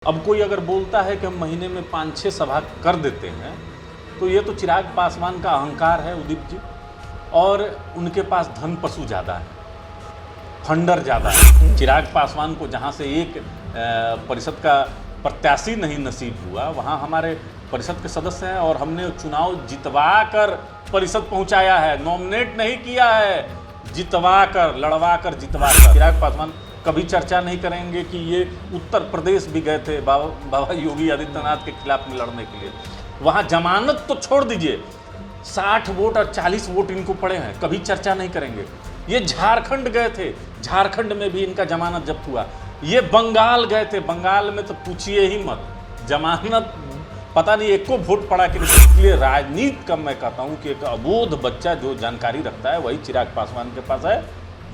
अब कोई अगर बोलता है कि हम महीने में 5-6 सभा कर देते हैं तो ये तो चिराग पासवान का अहंकार है उदित जी। और उनके पास धन पशु ज़्यादा है, फंडर ज़्यादा है। चिराग पासवान को जहाँ से एक परिषद का प्रत्याशी नहीं नसीब हुआ, वहाँ हमारे परिषद के सदस्य हैं और हमने चुनाव जितवा कर परिषद पहुँचाया है, नॉमिनेट नहीं किया है, जितवा कर, लड़वा कर, जितवा कर। चिराग पासवान कभी चर्चा नहीं करेंगे कि ये उत्तर प्रदेश भी गए थे बाबा योगी आदित्यनाथ के खिलाफ में लड़ने के लिए। वहाँ जमानत तो छोड़ दीजिए, 60 वोट और 40 वोट इनको पड़े हैं, कभी चर्चा नहीं करेंगे। ये झारखंड गए थे, झारखंड में भी इनका जमानत जब्त हुआ। ये बंगाल गए थे, बंगाल में तो पूछिए ही मत, जमानत पता नहीं एको वोट पड़ा कि नहीं। इसलिए राजनीति का मैं कहता हूँ कि एक अबोध बच्चा जो जानकारी रखता है वही चिराग पासवान के पास है।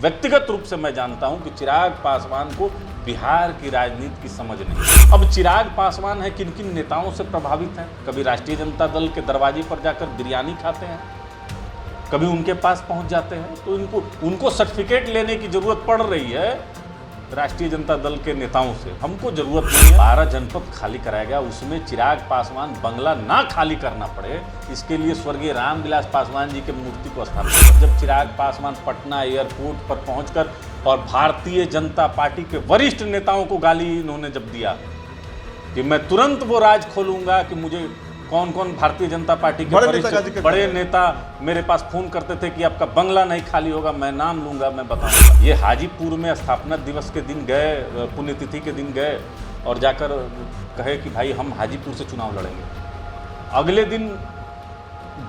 व्यक्तिगत रूप से मैं जानता हूं कि चिराग पासवान को बिहार की राजनीति की समझ नहीं। अब चिराग पासवान है किन किन नेताओं से प्रभावित हैं। कभी राष्ट्रीय जनता दल के दरवाजे पर जाकर बिरयानी खाते हैं, कभी उनके पास पहुंच जाते हैं, तो उनको सर्टिफिकेट लेने की जरूरत पड़ रही है राष्ट्रीय जनता दल के नेताओं से। हमको जरूरत नहीं है। 12 जनपद खाली कराया गया, उसमें चिराग पासवान बंगला ना खाली करना पड़े, इसके लिए स्वर्गीय रामविलास पासवान जी के मूर्ति को स्थापित। जब चिराग पासवान पटना एयरपोर्ट पर पहुंचकर और भारतीय जनता पार्टी के वरिष्ठ नेताओं को गाली इन्होंने जब दिया कि मैं तुरंत वो राज खोलूंगा कि मुझे कौन कौन भारतीय जनता पार्टी के बड़े नेता मेरे पास फोन करते थे कि आपका बंगला नहीं खाली होगा, मैं नाम लूंगा, मैं बताऊंगा। ये हाजीपुर में स्थापना दिवस के दिन गए, पुण्यतिथि के दिन गए और जाकर कहे कि भाई हम हाजीपुर से चुनाव लड़ेंगे। अगले दिन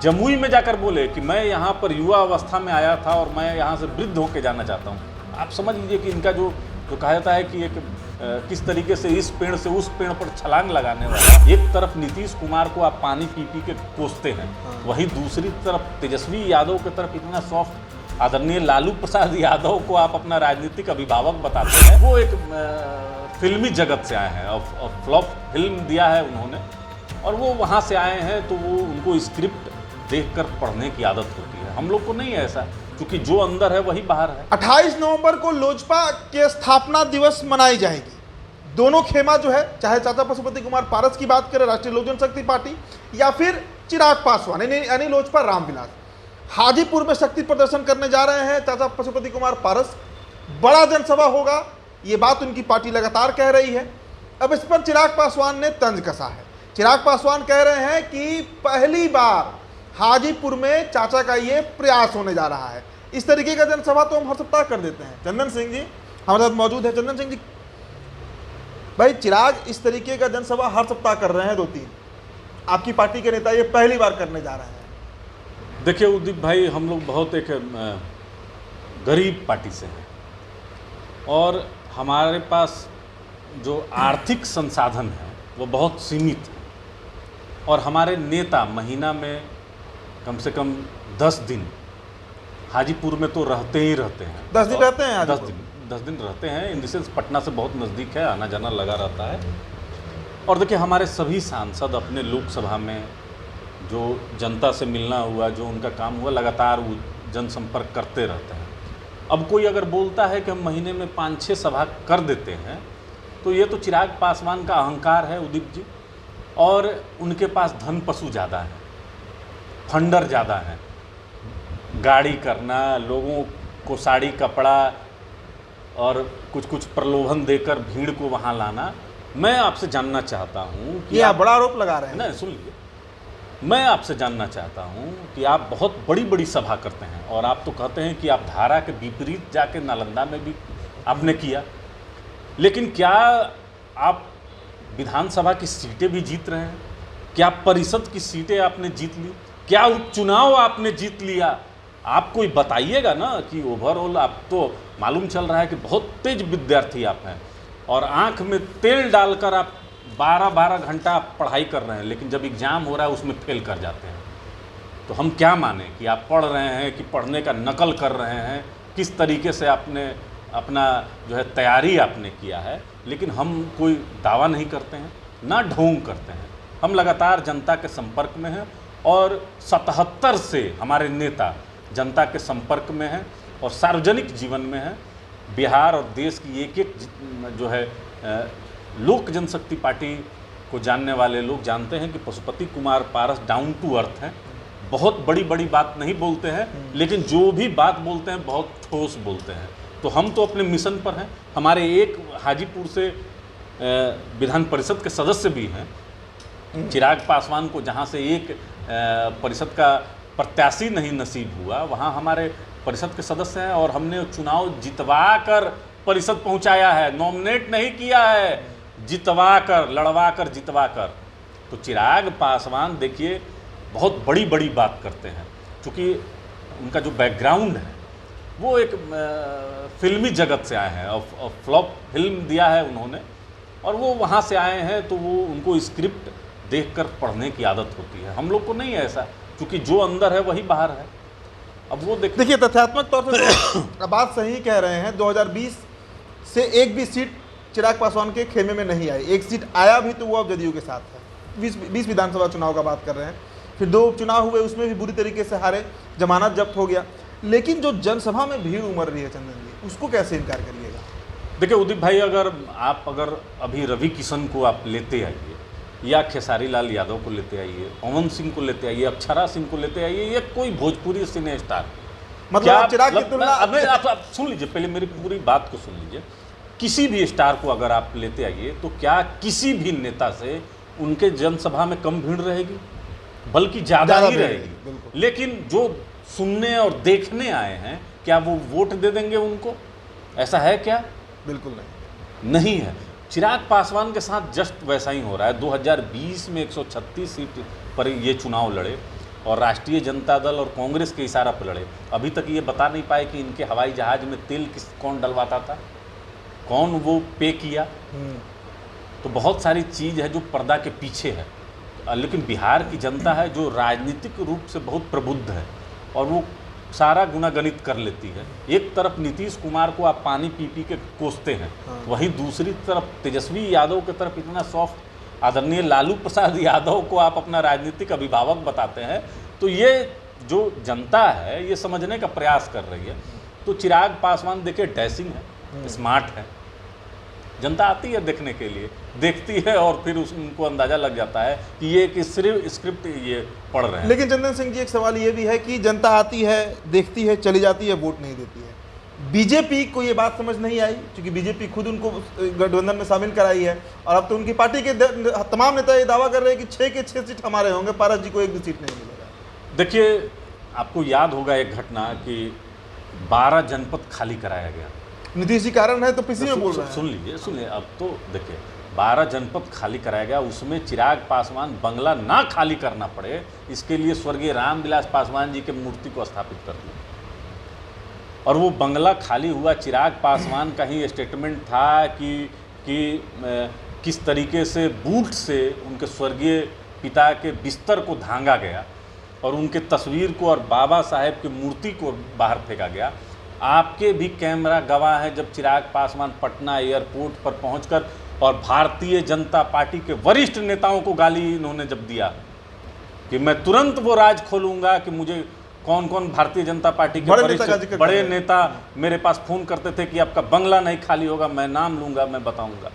जमुई में जाकर बोले कि मैं यहाँ पर युवा अवस्था में आया था और मैं यहाँ से वृद्ध होकर जाना चाहता हूँ। आप समझ लीजिए कि इनका जो कहा जाता है कि एक किस तरीके से इस पेड़ से उस पेड़ पर छलांग लगाने वाला। एक तरफ नीतीश कुमार को आप पानी पी पी के कोसते हैं, वहीं दूसरी तरफ तेजस्वी यादव की तरफ इतना सॉफ्ट आदरणीय लालू प्रसाद यादव को आप अपना राजनीतिक अभिभावक बताते हैं। वो एक फिल्मी जगत से आए हैं और फ्लॉप फिल्म दिया है उन्होंने, और वो वहाँ से आए हैं तो वो उनको स्क्रिप्ट देखकर पढ़ने की आदत होती है। हम लोग को नहीं है ऐसा, क्योंकि जो अंदर है वही बाहर है। 28 नवंबर को लोजपा के स्थापना दिवस मनाई जाएगी। दोनों खेमा जो है, चाहे चाचा पशुपति कुमार पारस की बात करें राष्ट्रीय लोक जनशक्ति पार्टी या फिर चिराग पासवान यानी लोजपा रामविलास, हाजीपुर में शक्ति प्रदर्शन करने जा रहे हैं चाचा पशुपति कुमार पारस। बड़ा जनसभा होगा, ये बात उनकी पार्टी लगातार कह रही है। अब इस पर चिराग पासवान ने तंज कसा है। चिराग पासवान कह रहे हैं कि पहली बार हाजीपुर में चाचा का ये प्रयास होने जा रहा है। इस तरीके का जनसभा तो हम हर सप्ताह कर देते हैं। चंदन सिंह जी हमारे साथ मौजूद है। चंदन सिंह जी, भाई चिराग इस तरीके का जनसभा हर सप्ताह कर रहे हैं, 2-3, आपकी पार्टी के नेता ये पहली बार करने जा रहे हैं। देखिए उदित भाई, हम लोग बहुत एक गरीब पार्टी से हैं और हमारे पास जो आर्थिक संसाधन है वो बहुत सीमित है और हमारे नेता महीना में कम से कम 10 दिन हाजीपुर में तो रहते ही रहते हैं। 10 दिन रहते हैं? 10 दिन रहते हैं। इन द सेंस पटना से बहुत नज़दीक है, आना जाना लगा रहता है। और देखिए हमारे सभी सांसद अपने लोकसभा में जो जनता से मिलना हुआ, जो उनका काम हुआ, लगातार वो जनसंपर्क करते रहते हैं। अब कोई अगर बोलता है कि हम महीने में 5-6 सभा कर देते हैं तो ये तो चिराग पासवान का अहंकार है उदित जी। और उनके पास धन पशु ज़्यादा है, फंडर ज़्यादा है, गाड़ी करना, लोगों को साड़ी कपड़ा और कुछ प्रलोभन देकर भीड़ को वहाँ लाना। मैं आपसे जानना चाहता हूँ कि आप बड़ा आरोप लगा रहे हैं। नहीं, सुन लीजिए, मैं आपसे जानना चाहता हूँ कि आप बहुत बड़ी बड़ी सभा करते हैं और आप तो कहते हैं कि आप धारा के विपरीत जाके नालंदा में भी आपने किया, लेकिन क्या आप विधानसभा की सीटें भी जीत रहे हैं? क्या परिषद की सीटें आपने जीत ली? क्या उपचुनाव आपने जीत लिया? आप कोई बताइएगा ना कि ओवरऑल आप तो मालूम चल रहा है कि बहुत तेज विद्यार्थी आप हैं और आंख में तेल डालकर आप 12-12 घंटा आप पढ़ाई कर रहे हैं, लेकिन जब एग्ज़ाम हो रहा है उसमें फेल कर जाते हैं। तो हम क्या माने कि आप पढ़ रहे हैं कि पढ़ने का नकल कर रहे हैं? किस तरीके से आपने अपना जो है तैयारी आपने किया है? लेकिन हम कोई दावा नहीं करते हैं, ना ढोंग करते हैं। हम लगातार जनता के संपर्क में हैं और 77 से हमारे नेता जनता के संपर्क में हैं और सार्वजनिक जीवन में हैं। बिहार और देश की एक एक जो है लोक जनशक्ति पार्टी को जानने वाले लोग जानते हैं कि Pashupati Kumar Paras down to earth हैं, बहुत बड़ी बड़ी बात नहीं बोलते हैं, लेकिन जो भी बात बोलते हैं बहुत ठोस बोलते हैं। तो हम तो अपने मिशन पर हैं। हमारे एक हाजीपुर से विधान परिषद के सदस्य भी हैं, चिराग पासवान को जहां से एक परिषद का प्रत्याशी नहीं नसीब हुआ, वहां हमारे परिषद के सदस्य हैं और हमने चुनाव जितवा कर परिषद पहुंचाया है, नॉमिनेट नहीं किया है, जितवा कर, लड़वा कर, जितवा कर। तो चिराग पासवान देखिए बहुत बड़ी बड़ी बात करते हैं, क्योंकि उनका जो बैकग्राउंड है वो एक फिल्मी जगत से आए हैं और फ्लॉप फिल्म दिया है उन्होंने, और वो वहाँ से आए हैं, तो वो उनको स्क्रिप्ट देखकर पढ़ने की आदत होती है। हम लोग को नहीं है ऐसा, क्योंकि जो अंदर है वही बाहर है। अब वो देखिए तथ्यात्मक तौर से तो बात सही कह रहे हैं। 2020 से एक भी सीट चिराग पासवान के खेमे में नहीं आई, एक सीट आया भी तो वो अब जदयू के साथ है। 20 विधानसभा चुनाव का बात कर रहे हैं, फिर 2 उपचुनाव हुए, उसमें भी बुरी तरीके से हारे, जमानत जब्त हो गया। लेकिन जो जनसभा में भीड़ उमड़ रही है चंदन जी, उसको कैसे इनकार करिएगा? देखिए उदित भाई, अगर अभी रवि किशन को आप लेते आइए, या खेसारी लाल यादव को लेते आइए, पवन सिंह को लेते आइए, अक्षरा सिंह को लेते आइए, या कोई भोजपुरी सिने स्टार, मतलब चिराग की तुलना आप सुन लीजिए, पहले मेरी पूरी बात को सुन लीजिए। किसी भी स्टार को अगर आप लेते आइए, तो क्या किसी भी नेता से उनके जनसभा में कम भीड़ रहेगी? बल्कि ज़्यादा ही रहेगी। लेकिन जो सुनने और देखने आए हैं, क्या वो वोट दे देंगे उनको? ऐसा है क्या? बिल्कुल नहीं है। चिराग पासवान के साथ जस्ट वैसा ही हो रहा है। 2020 में 136 सीट पर ये चुनाव लड़े और राष्ट्रीय जनता दल और कांग्रेस के इशारा पर लड़े। अभी तक ये बता नहीं पाए कि इनके हवाई जहाज में तेल कौन डलवाता था, कौन वो पे किया। तो बहुत सारी चीज़ है जो पर्दा के पीछे है। लेकिन बिहार की जनता है जो राजनीतिक रूप से बहुत प्रबुद्ध है और वो सारा गुनागणित कर लेती है। एक तरफ नीतीश कुमार को आप पानी पी पी के कोसते हैं, वहीं दूसरी तरफ तेजस्वी यादव की तरफ इतना सॉफ्ट आदरणीय लालू प्रसाद यादव को आप अपना राजनीतिक अभिभावक बताते हैं। तो ये जो जनता है ये समझने का प्रयास कर रही है। तो चिराग पासवान देखिए डैशिंग है, स्मार्ट है, जनता आती है देखने के लिए, देखती है और फिर उनको अंदाजा लग जाता है कि ये कि सिर्फ स्क्रिप्ट ये पढ़ रहे हैं। लेकिन चंदन सिंह जी, एक सवाल ये भी है कि जनता आती है, देखती है, चली जाती है, वोट नहीं देती है। बीजेपी को ये बात समझ नहीं आई, क्योंकि बीजेपी खुद उनको गठबंधन में शामिल कराई है और अब तो उनकी पार्टी के तमाम नेता ये दावा कर रहे हैं कि 6 के 6 सीट हमारे होंगे, पारस जी को एक भी सीट नहीं मिलेगा। देखिए आपको याद होगा एक घटना कि 12 जनपद खाली कराया गया। नीतीश जी कारण है तो किसी में बोल रहे हैं। सुन लीजिए। अब तो देखिए 12 जनपद खाली कराया गया, उसमें चिराग पासवान बंगला ना खाली करना पड़े इसके लिए स्वर्गीय रामविलास पासवान जी के मूर्ति को स्थापित कर दिया और वो बंगला खाली हुआ। चिराग पासवान का ही स्टेटमेंट था कि किस तरीके से बूट से उनके स्वर्गीय पिता के बिस्तर को धांगा गया और उनके तस्वीर को और बाबा साहेब की मूर्ति को बाहर फेंका गया। आपके भी कैमरा गवाह है जब चिराग पासवान पटना एयरपोर्ट पर पहुंचकर और भारतीय जनता पार्टी के वरिष्ठ नेताओं को गाली इन्होंने जब दिया कि मैं तुरंत वो राज खोलूंगा कि मुझे कौन कौन भारतीय जनता पार्टी के वरिष्ठ बड़े नेता मेरे पास फ़ोन करते थे कि आपका बंगला नहीं खाली होगा, मैं नाम लूँगा, मैं बताऊँगा।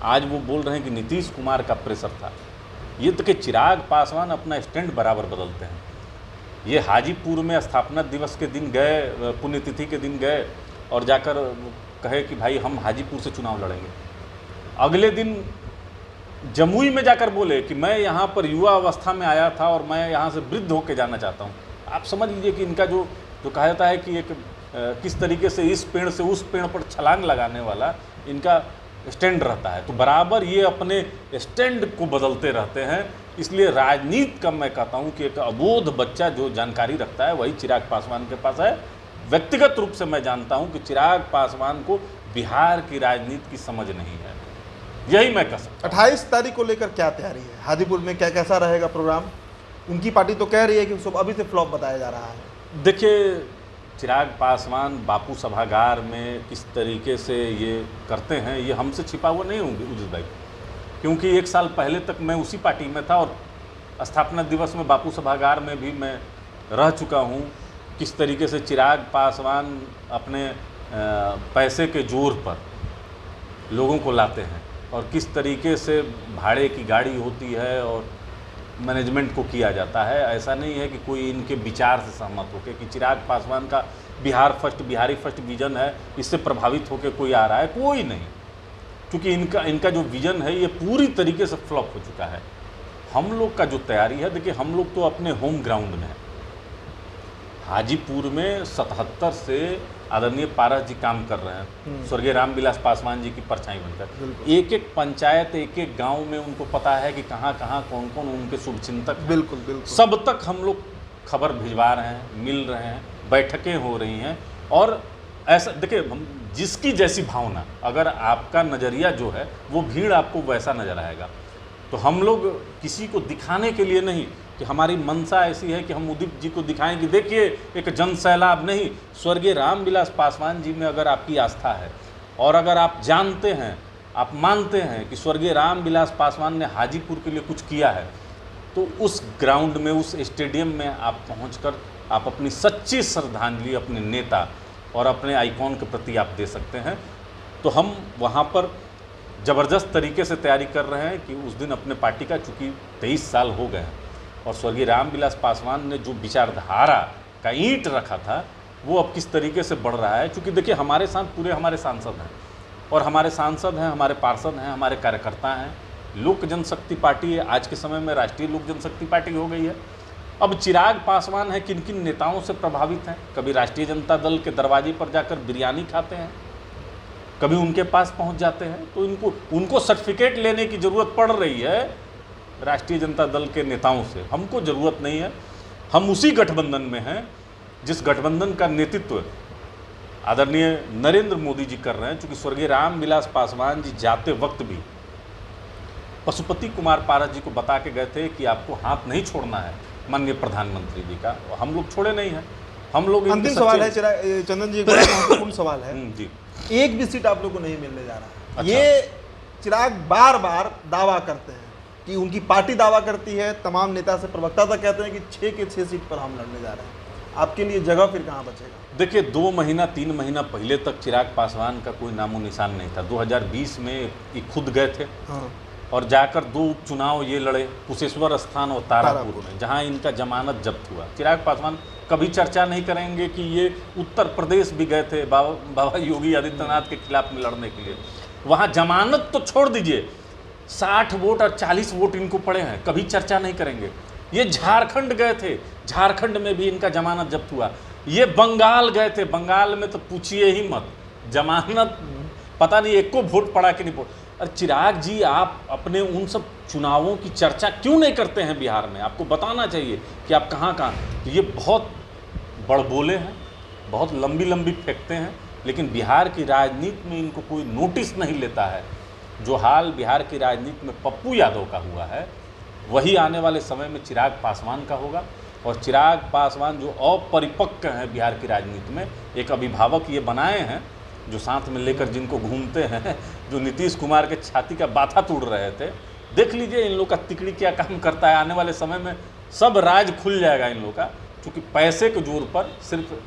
आज वो बोल रहे हैं कि नीतीश कुमार का प्रेशर था। ये तो कि चिराग पासवान अपना स्टैंड बराबर बदलते हैं। ये हाजीपुर में स्थापना दिवस के दिन गए, पुण्यतिथि के दिन गए और जाकर कहे कि भाई हम हाजीपुर से चुनाव लड़ेंगे। अगले दिन जमुई में जाकर बोले कि मैं यहाँ पर युवा अवस्था में आया था और मैं यहाँ से वृद्ध होकर जाना चाहता हूँ। आप समझ लीजिए कि इनका जो कहा जाता है कि एक किस तरीके से इस पेड़ से उस पेड़ पर छलांग लगाने वाला इनका स्टैंड रहता है। तो बराबर ये अपने स्टैंड को बदलते रहते हैं। इसलिए राजनीति का मैं कहता हूं कि एक अबोध बच्चा जो जानकारी रखता है वही चिराग पासवान के पास है। व्यक्तिगत रूप से मैं जानता हूं कि चिराग पासवान को बिहार की राजनीति की समझ नहीं है, यही मैं कह सकता हूं। 28 तारीख को लेकर क्या तैयारी है? हाजीपुर में क्या कैसा रहेगा प्रोग्राम? उनकी पार्टी तो कह रही है कि सब अभी से फ्लॉप बताया जा रहा है। देखिए चिराग पासवान बापू सभागार में किस तरीके से ये करते हैं ये हमसे छिपा हुआ नहीं होंगे उदित भाई, क्योंकि 1 साल पहले तक मैं उसी पार्टी में था और स्थापना दिवस में बापू सभागार में भी मैं रह चुका हूँ। किस तरीके से चिराग पासवान अपने पैसे के जोर पर लोगों को लाते हैं और किस तरीके से भाड़े की गाड़ी होती है और मैनेजमेंट को किया जाता है। ऐसा नहीं है कि कोई इनके विचार से सहमत होकर कि चिराग पासवान का बिहारी फर्स्ट विजन है, इससे प्रभावित होकर कोई आ रहा है, कोई नहीं। क्योंकि इनका जो विजन है ये पूरी तरीके से फ्लॉप हो चुका है। हम लोग का जो तैयारी है, देखिए हम लोग तो अपने होम ग्राउंड में हैं। हाजीपुर में 77 से आदरणीय पारस जी काम कर रहे हैं, स्वर्गीय रामविलास पासवान जी की परछाई बनकर। एक एक पंचायत, एक एक गांव में उनको पता है कि कहाँ कहाँ कौन कौन उनके शुभचिंतक हैं। बिल्कुल बिल्कुल। सब तक हम लोग खबर भिजवा रहे हैं, मिल रहे हैं, बैठकें हो रही हैं। और ऐसा देखिए, हम जिसकी जैसी भावना, अगर आपका नज़रिया जो है वो भीड़ आपको वैसा नज़र आएगा। तो हम लोग किसी को दिखाने के लिए नहीं कि हमारी मंशा ऐसी है कि हम उदित जी को दिखाएं कि देखिए एक जन सैलाब नहीं। स्वर्गीय रामविलास पासवान जी में अगर आपकी आस्था है और अगर आप जानते हैं, आप मानते हैं कि स्वर्गीय रामविलास पासवान ने हाजीपुर के लिए कुछ किया है, तो उस ग्राउंड में, उस स्टेडियम में आप पहुंचकर आप अपनी सच्ची श्रद्धांजलि अपने नेता और अपने आइकॉन के प्रति आप दे सकते हैं। तो हम वहाँ पर ज़बरदस्त तरीके से तैयारी कर रहे हैं कि उस दिन अपने पार्टी का, चूँकि 23 साल हो गए हैं और स्वर्गीय रामविलास पासवान ने जो विचारधारा का ईंट रखा था वो अब किस तरीके से बढ़ रहा है। क्योंकि देखिए हमारे साथ पूरे हमारे सांसद हैं, और हमारे सांसद हैं, हमारे पार्षद हैं, हमारे कार्यकर्ता हैं। लोक जनशक्ति पार्टी आज के समय में राष्ट्रीय लोक जनशक्ति पार्टी हो गई है। अब चिराग पासवान है किन किन नेताओं से प्रभावित हैं। कभी राष्ट्रीय जनता दल के दरवाजे पर जाकर बिरयानी खाते हैं, कभी उनके पास पहुंच जाते हैं। तो उनको सर्टिफिकेट लेने की ज़रूरत पड़ रही है राष्ट्रीय जनता दल के नेताओं से। हमको ज़रूरत नहीं है। हम उसी गठबंधन में हैं जिस गठबंधन का नेतृत्व आदरणीय नरेंद्र मोदी जी कर रहे हैं। चूँकि स्वर्गीय रामविलास पासवान जी जाते वक्त भी पशुपति कुमार पारस जी को बता के गए थे कि आपको हाथ नहीं छोड़ना है माननीय प्रधानमंत्री जी का, और हम लोग छोड़े नहीं हैं। हम लोग अंतिम सवाल है चंदन जी, एक बड़ा महत्वपूर्ण सवाल है जी। एक भी सीट आप लोग को नहीं मिलने जा रहा है। अच्छा। ये चिराग बार बार दावा करते हैं कि उनकी पार्टी दावा करती है, तमाम नेता से प्रवक्ता तक कहते हैं कि 6 के 6 सीट पर हम लड़ने जा रहे हैं। आपके लिए जगह फिर कहाँ बचेगा? देखिए 2 महीना 3 महीना पहले तक चिराग पासवान का कोई नामो निशान नहीं था। 2020 में ये खुद गए थे और जाकर 2 उपचुनाव ये लड़े, कुशेश्वर स्थान और तारापुर में, जहां इनका जमानत जब्त हुआ। चिराग पासवान कभी चर्चा नहीं करेंगे कि ये उत्तर प्रदेश भी गए थे बाबा योगी आदित्यनाथ के खिलाफ में लड़ने के लिए। वहाँ जमानत तो छोड़ दीजिए, 60 वोट और 40 वोट इनको पड़े हैं, कभी चर्चा नहीं करेंगे। ये झारखंड गए थे, झारखंड में भी इनका जमानत जब्त हुआ। ये बंगाल गए थे, बंगाल में तो पूछिए ही मत, जमानत पता नहीं एक को वोट पड़ा कि नहीं पड़ा। और चिराग जी, आप अपने उन सब चुनावों की चर्चा क्यों नहीं करते हैं बिहार में? आपको बताना चाहिए कि आप कहाँ कहाँ। तो ये बहुत बड़बोले हैं, बहुत लंबी लंबी फेंकते हैं, लेकिन बिहार की राजनीति में इनको कोई नोटिस नहीं लेता है। जो हाल बिहार की राजनीति में पप्पू यादव का हुआ है, वही आने वाले समय में चिराग पासवान का होगा। और चिराग पासवान जो अपरिपक्व हैं बिहार की राजनीति में, एक अभिभावक ये बनाए हैं जो साथ में लेकर जिनको घूमते हैं, जो नीतीश कुमार के छाती का बाथा तोड़ रहे थे। देख लीजिए इन लोग का तिकड़ी क्या काम करता है। आने वाले समय में सब राज खुल जाएगा इन लोग का, क्योंकि पैसे के जोर पर सिर्फ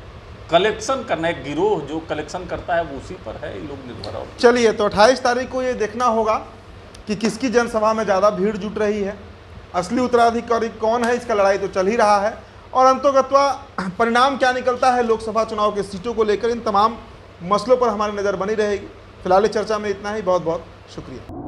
कलेक्शन करना, एक गिरोह जो कलेक्शन करता है वो उसी पर है ये लोग निर्भर। और चलिए, तो 28 तारीख को ये देखना होगा कि किसकी जनसभा में ज़्यादा भीड़ जुट रही है, असली उत्तराधिकारी कौन है। इसका लड़ाई तो चल ही रहा है, और अंतोगत्वा परिणाम क्या निकलता है लोकसभा चुनाव के सीटों को लेकर, इन तमाम मसलों पर हमारी नज़र बनी रहेगी। फिलहाल चर्चा में इतना ही। बहुत बहुत शुक्रिया।